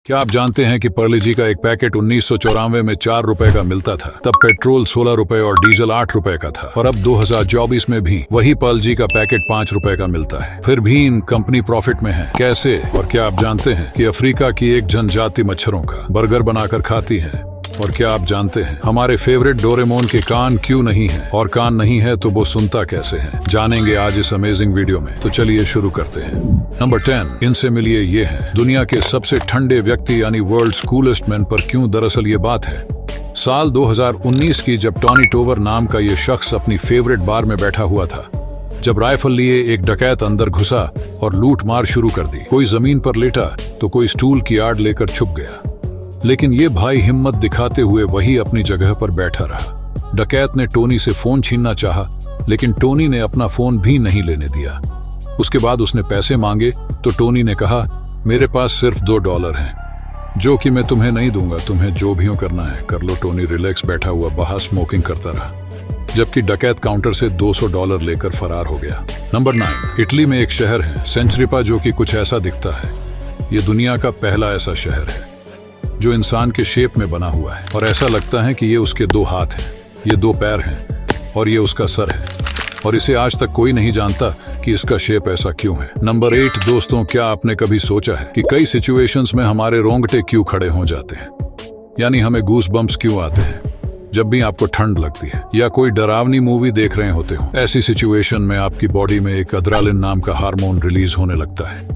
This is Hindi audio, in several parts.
क्या आप जानते हैं कि परले-जी का एक पैकेट 1994 में 4 रुपए का मिलता था। तब पेट्रोल 16 रुपए और डीजल 8 रुपए का था और अब 2024 में भी वही परले-जी का पैकेट 5 रुपए का मिलता है। फिर भी इन कंपनी प्रॉफिट में है। कैसे? और क्या आप जानते हैं कि अफ्रीका की एक जनजाति मच्छरों का बर्गर बनाकर खाती है? और क्या आप जानते हैं हमारे फेवरेट डोरेमोन के कान क्यों नहीं है? और कान नहीं है तो वो सुनता कैसे है? जानेंगे आज इस अमेजिंग वीडियो में। तो चलिए शुरू करते हैं। नंबर 10, इनसे मिलिए ये है दुनिया के सबसे ठंडे व्यक्ति यानी वर्ल्ड्स कूलेस्ट मैन पर क्यों। दरअसल ये बात है साल 2019 की, जब टॉनी टोवर नाम का ये शख्स अपनी फेवरेट बार में बैठा हुआ था, जब राइफल लिए एक डकैत अंदर घुसा और लूट मार शुरू कर दी। कोई जमीन पर लेटा तो कोई स्टूल की आड़ लेकर छुप गया, लेकिन ये भाई हिम्मत दिखाते हुए वही अपनी जगह पर बैठा रहा। डकैत ने टोनी से फोन छीनना चाहा, लेकिन टोनी ने अपना फोन भी नहीं लेने दिया। उसके बाद उसने पैसे मांगे तो टोनी ने कहा, मेरे पास सिर्फ $2 हैं, जो कि मैं तुम्हें नहीं दूंगा, तुम्हें जो भी करना है कर लो। टोनी रिलैक्स बैठा हुआ बाहर स्मोकिंग करता रहा, जबकि डकैत काउंटर से $200 लेकर फरार हो गया। नंबर 9, इटली में एक शहर है सेंचरिपा, जो कि कुछ ऐसा दिखता है। ये दुनिया का पहला ऐसा शहर है जो इंसान के शेप में बना हुआ है, और ऐसा लगता है कि ये उसके 2 हाथ हैं, ये 2 पैर हैं और ये उसका सर है, और इसे आज तक कोई नहीं जानता कि इसका शेप ऐसा क्यों है। नंबर 8, दोस्तों, क्या आपने कभी सोचा है कि कई सिचुएशंस में हमारे रोंगटे क्यों खड़े हो जाते हैं? यानी हमें गूस बम्प्स क्यों आते हैं जब भी आपको ठंड लगती है या कोई डरावनी मूवी देख रहे होते हो? ऐसी सिचुएशन में आपकी बॉडी में एक अड्रेनालिन नाम का हार्मोन रिलीज होने लगता है।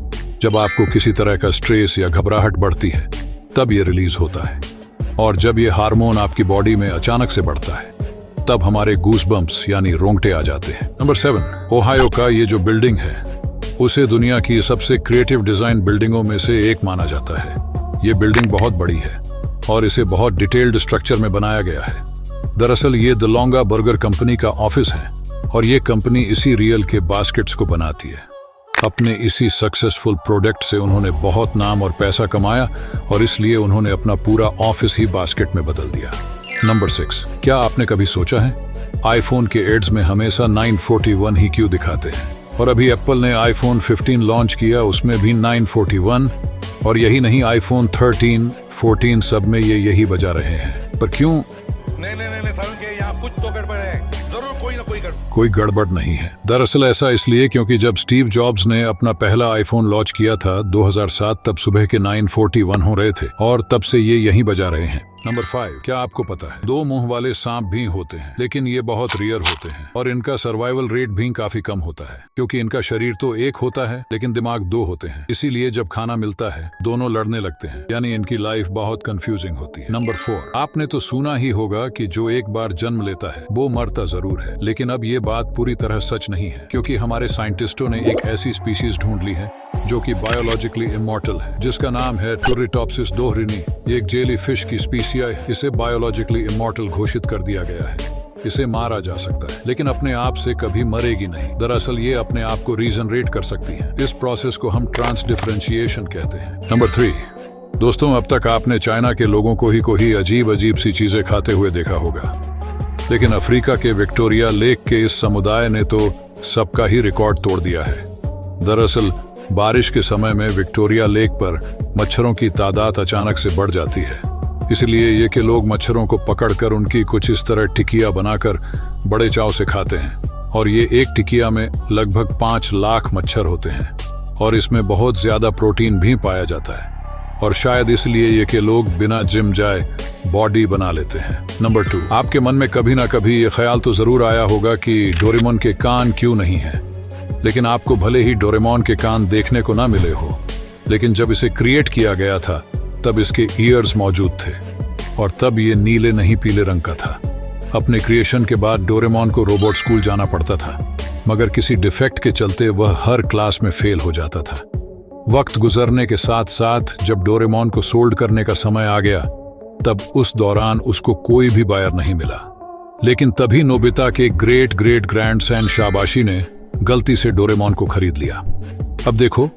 जब आपको किसी तरह का स्ट्रेस या घबराहट बढ़ती है तब ये रिलीज होता है, और जब ये हार्मोन आपकी बॉडी में अचानक से बढ़ता है तब हमारे गूस बम्प्स यानी रोंगटे आ जाते हैं। नंबर 7, ओहायो का ये जो बिल्डिंग है उसे दुनिया की सबसे क्रिएटिव डिजाइन बिल्डिंगों में से एक माना जाता है। ये बिल्डिंग बहुत बड़ी है और इसे बहुत डिटेल्ड स्ट्रक्चर में बनाया गया है। दरअसल ये द लोंगा बर्गर कंपनी का ऑफिस है, और ये कंपनी इसी रियल के बास्केट्स को बनाती है। अपने इसी सक्सेसफुल प्रोडक्ट से उन्होंने बहुत नाम और पैसा कमाया, और इसलिए उन्होंने अपना पूरा ऑफिस ही बास्केट में बदल दिया। नंबर 6, क्या आपने कभी सोचा है आईफोन के एड्स में हमेशा 941 ही क्यों दिखाते हैं? और अभी एप्पल ने आईफोन 15 लॉन्च किया, उसमें भी 941, और यही नहीं, आईफोन 13, 14 सब में ये यही बजा रहे हैं। पर क्यों? नहीं, यहाँ कुछ तो गड़बड़ है, जरूर कोई ना कोई गड़बड़ नहीं है। दरअसल ऐसा इसलिए क्योंकि जब स्टीव जॉब्स ने अपना पहला आईफोन लॉन्च किया था 2007, तब सुबह के 941 हो रहे थे, और तब से ये यहीं बजा रहे हैं। नंबर 5, क्या आपको पता है 2 मुंह वाले सांप भी होते हैं, लेकिन ये बहुत रेयर होते हैं, और इनका सर्वाइवल रेट भी काफी कम होता है, क्योंकि इनका शरीर तो एक होता है लेकिन दिमाग 2 होते हैं। इसीलिए जब खाना मिलता है दोनों लड़ने लगते हैं, यानी इनकी लाइफ बहुत कंफ्यूजिंग होती है। नंबर 4, आपने तो सुना ही होगा कि जो एक बार जन्म लेता है वो मरता जरूर है, लेकिन अब ये बात पूरी तरह सच नहीं है, क्योंकि हमारे साइंटिस्टों ने एक ऐसी स्पीशीज ढूंढ ली है जो कि बायोलॉजिकली इमॉर्टल है, जिसका नाम है टुर्रिटॉप्सिस दोहरिनी। एक जेली फिश की स्पीशीज है, इसे बायोलॉजिकली इमॉर्टल घोषित कर दिया गया है। इसे मारा जा सकता है, लेकिन अपने आप से कभी मरेगी नहीं। दरअसल ये अपने आप को रीजनरेट कर सकती है। इस प्रोसेस को हम ट्रांसडिफरेंशिएशन कहते हैं। नंबर 3, दोस्तों, अब तक आपने चाइना के लोगों को ही अजीब अजीब सी चीजें खाते हुए देखा होगा, लेकिन अफ्रीका के विक्टोरिया लेक के इस समुदाय ने तो सबका ही रिकॉर्ड तोड़ दिया है। दरअसल बारिश के समय में विक्टोरिया लेक पर मच्छरों की तादाद अचानक से बढ़ जाती है, इसलिए ये कि लोग मच्छरों को पकड़कर उनकी कुछ इस तरह टिकिया बनाकर बड़े चाव से खाते हैं, और ये एक टिकिया में लगभग 5 लाख मच्छर होते हैं, और इसमें बहुत ज्यादा प्रोटीन भी पाया जाता है, और शायद इसलिए ये कि लोग बिना जिम जाए बॉडी बना लेते हैं। नंबर 2, आपके मन में कभी ना कभी ये ख्याल तो जरूर आया होगा कि डोरेमोन के कान क्यों नहीं है, लेकिन आपको भले ही डोरेमोन के कान देखने को ना मिले हो, लेकिन जब इसे क्रिएट किया गया था तब इसके ईयर्स मौजूद थे, और तब ये नीले नहीं पीले रंग का था। अपने क्रिएशन के बाद डोरेमोन को रोबोट स्कूल जाना पड़ता था, मगर किसी डिफेक्ट के चलते वह हर क्लास में फेल हो जाता था। वक्त गुजरने के साथ साथ जब डोरेमोन को सोल्ड करने का समय आ गया, तब उस दौरान उसको कोई भी बायर नहीं मिला, लेकिन तभी नोबिता के ग्रेट ग्रेट ग्रैंडसन शाबाशी ने गलती से डोरेमोन को खरीद लिया। अब देखो,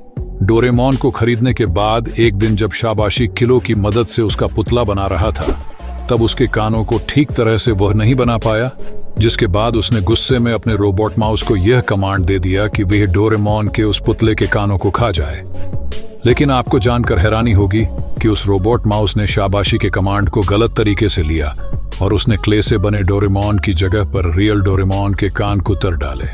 डोरेमोन को खरीदने के बाद एक दिन जब शाबाशी किलो की मदद से उसका पुतला बना रहा था, तब उसके कानों को ठीक तरह से वह नहीं बना पाया, जिसके बाद उसने गुस्से में अपने रोबोट माउस को यह कमांड दे दिया कि वह डोरेमोन के उस पुतले के कानों को खा जाए। लेकिन आपको जानकर हैरानी होगी कि उस रोबोट माउस ने शाबाशी के कमांड को गलत तरीके से लिया और उसने क्ले से बने डोरेमोन की जगह पर रियल डोरेमोन के कान कुतर डाले।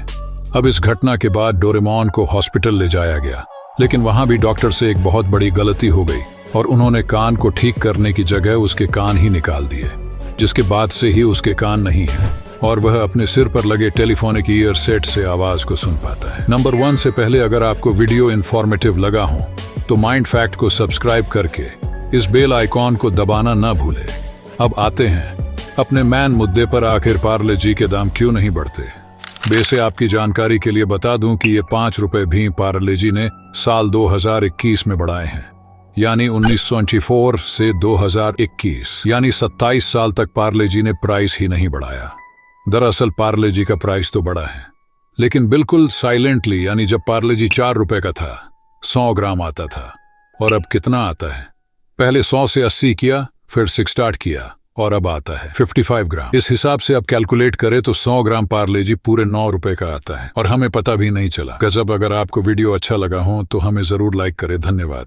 अब इस घटना के बाद डोरेमोन को हॉस्पिटल ले जाया गया, लेकिन वहां भी डॉक्टर से एक बहुत बड़ी गलती हो गई और उन्होंने कान को ठीक करने की जगह उसके कान ही निकाल दिए, जिसके बाद से ही उसके कान नहीं है और वह अपने सिर पर लगे टेलीफोनिक ईयर सेट से आवाज को सुन पाता है। नंबर 1 से पहले अगर आपको वीडियो इंफॉर्मेटिव लगा हो तो माइंड फैक्ट को सब्सक्राइब करके इस बेल आइकॉन को दबाना ना भूले। अब आते हैं अपने मैन मुद्दे पर, आखिर पार्ले जी के दाम क्यों नहीं बढ़ते। वैसे आपकी जानकारी के लिए बता दूं कि ये 5 रुपए भी पार्ले जी ने साल 2021 में बढ़ाए हैं, यानी 1984 से 2021, यानी 27 साल तक पार्ले जी ने प्राइस ही नहीं बढ़ाया। दरअसल पार्ले जी का प्राइस तो बढ़ा है, लेकिन बिल्कुल साइलेंटली, यानी जब पार्ले जी 4 रुपए का था 100 ग्राम आता था, और अब कितना आता है? पहले 100 से 80 किया, फिर 6 स्टार्ट किया और अब आता है 55 ग्राम। इस हिसाब से अब कैलकुलेट करें तो 100 ग्राम पार्ले जी पूरे 9 रुपए का आता है और हमें पता भी नहीं चला। गजब। अगर आपको वीडियो अच्छा लगा हो तो हमें जरूर लाइक करें। धन्यवाद।